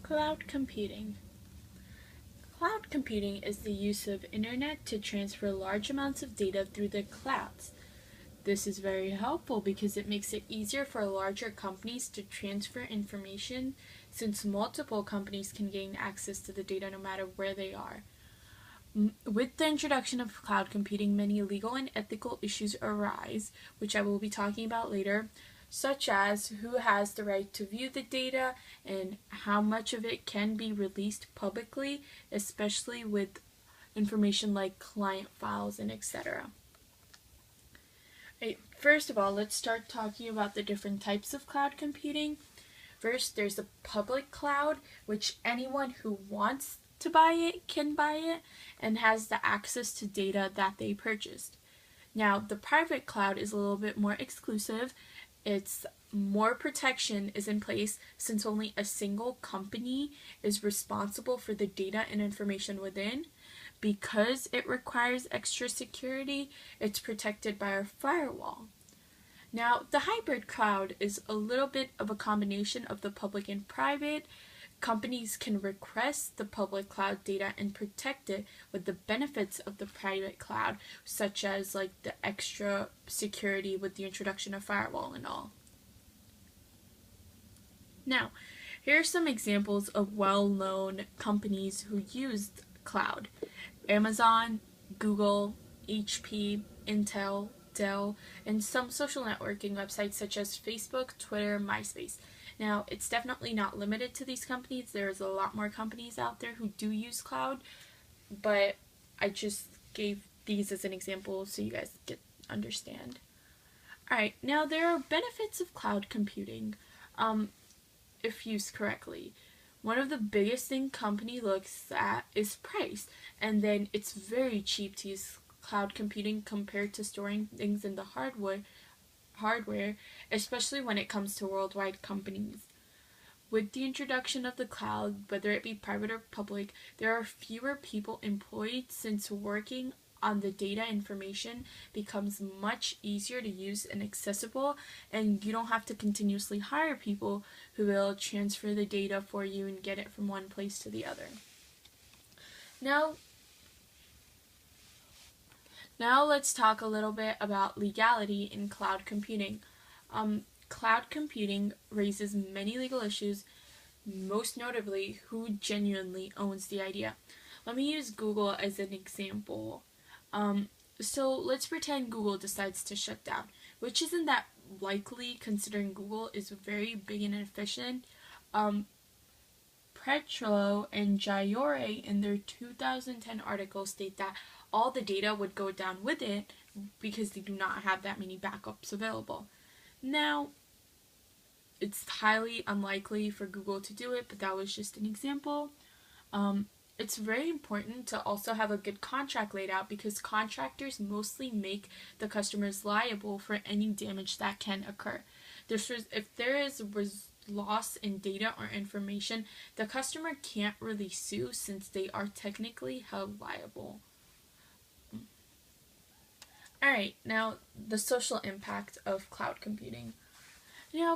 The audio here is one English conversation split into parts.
Cloud computing. Cloud computing is the use of internet to transfer large amounts of data through the clouds. This is very helpful because it makes it easier for larger companies to transfer information since multiple companies can gain access to the data no matter where they are. With the introduction of cloud computing, many legal and ethical issues arise, which I will be talking about later, such as who has the right to view the data and how much of it can be released publicly, especially with information like client files and etc. Right, first of all, let's start talking about the different types of cloud computing. First, there's the public cloud, which anyone who wants to buy it can buy it and has the access to data that they purchased. Now, the private cloud is a little bit more exclusive. It's more protection is in place since only a single company is responsible for the data and information within. Because it requires extra security, it's protected by a firewall. Now, the hybrid cloud is a little bit of a combination of the public and private. Companies can request the public cloud data and protect it with the benefits of the private cloud, such as like the extra security with the introduction of firewall and all. Now, here are some examples of well-known companies who use cloud. Amazon, Google, HP, Intel, Dell, and some social networking websites such as Facebook, Twitter, MySpace. Now, it's definitely not limited to these companies. There's a lot more companies out there who do use cloud, but I just gave these as an example so you guys can understand. Alright, now there are benefits of cloud computing if used correctly. One of the biggest thing company looks at is price, and then it's very cheap to use cloud computing compared to storing things in the hardware, especially when it comes to worldwide companies. With the introduction of the cloud, whether it be private or public, there are fewer people employed since working on the data information becomes much easier to use and accessible, and you don't have to continuously hire people who will transfer the data for you and get it from one place to the other. Now let's talk a little bit about legality in cloud computing. Cloud computing raises many legal issues, most notably who genuinely owns the idea. Let me use Google as an example. So let's pretend Google decides to shut down, which isn't that likely considering Google is very big and efficient. Petrello and Giore in their 2010 article state that all the data would go down with it because they do not have that many backups available. Now, it's highly unlikely for Google to do it, but that was just an example. It's very important to also have a good contract laid out because contractors mostly make the customers liable for any damage that can occur. If there is loss in data or information, the customer can't really sue since they are technically held liable. Alright, now the social impact of cloud computing.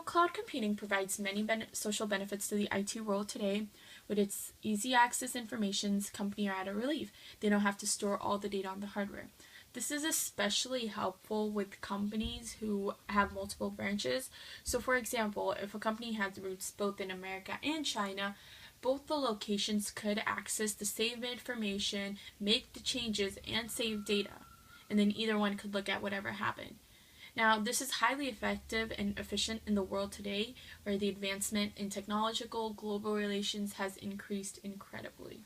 Cloud computing provides many social benefits to the IT world today. With its easy access information, companies are at a relief. They don't have to store all the data on the hardware. This is especially helpful with companies who have multiple branches. So for example, if a company has roots both in America and China, both the locations could access the same information, make the changes, and save data. And then either one could look at whatever happened. Now, this is highly effective and efficient in the world today, where the advancement in technological global relations has increased incredibly.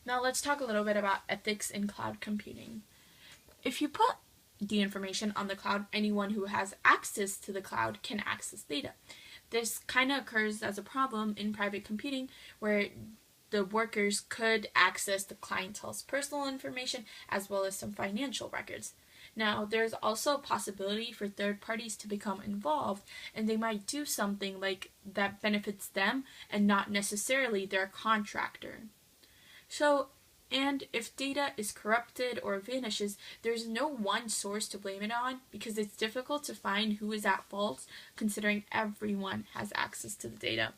Now, let's talk a little bit about ethics in cloud computing. If you put the information on the cloud, anyone who has access to the cloud can access data. This kind of occurs as a problem in private computing, where the workers could access the clientele's personal information as well as some financial records. Now, there's also a possibility for third parties to become involved, and they might do something like that benefits them and not necessarily their contractor. And if data is corrupted or vanishes, there's no one source to blame it on because it's difficult to find who is at fault considering everyone has access to the data.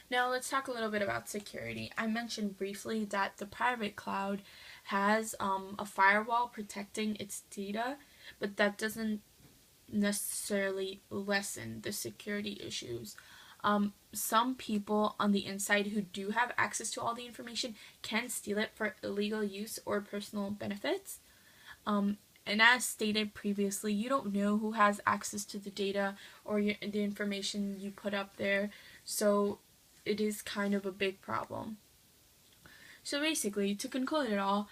Now let's talk a little bit about security. I mentioned briefly that the private cloud has a firewall protecting its data, but that doesn't necessarily lessen the security issues. Some people on the inside who do have access to all the information can steal it for illegal use or personal benefits. And as stated previously, you don't know who has access to the data or the information you put up there, so it is kind of a big problem. So basically, to conclude it all,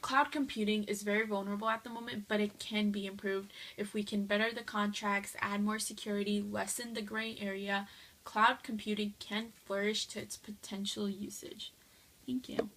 cloud computing is very vulnerable at the moment, but it can be improved if we can better the contracts, add more security, lessen the gray area. Cloud computing can flourish to its potential usage. Thank you.